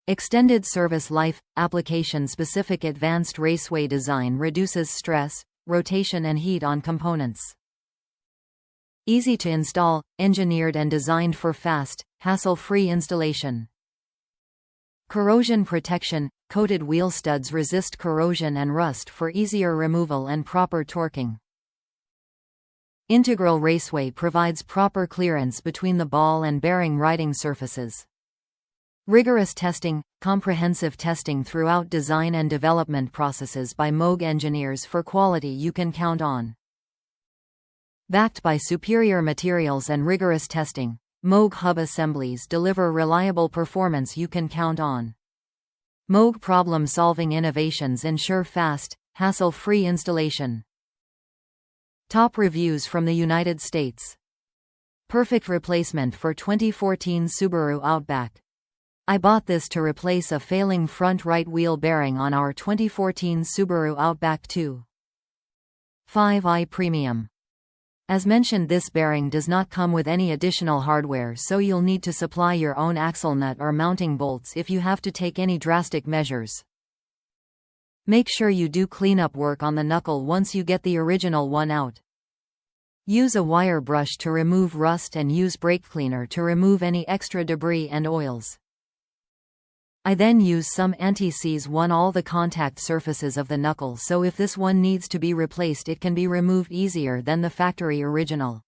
Extended service life – application-specific advanced raceway design reduces stress, rotation and heat on components. Easy to install, engineered and designed for fast, hassle-free installation. Corrosion protection – coated wheel studs resist corrosion and rust for easier removal and proper torquing. Integral raceway provides proper clearance between the ball and bearing riding surfaces. Rigorous testing – comprehensive testing throughout design and development processes by MOOG engineers for quality you can count on. Backed by superior materials and rigorous testing, MOOG hub assemblies deliver reliable performance you can count on. MOOG problem-solving innovations ensure fast, hassle-free installation. Top reviews from the United States. Perfect replacement for 2014 Subaru Outback. I bought this to replace a failing front right wheel bearing on our 2014 Subaru Outback 2. 5i Premium. As mentioned, this bearing does not come with any additional hardware, so you'll need to supply your own axle nut or mounting bolts if you have to take any drastic measures. Make sure you do cleanup work on the knuckle once you get the original one out. Use a wire brush to remove rust and use brake cleaner to remove any extra debris and oils. I then use some anti-seize on all the contact surfaces of the knuckle, so if this one needs to be replaced it can be removed easier than the factory original.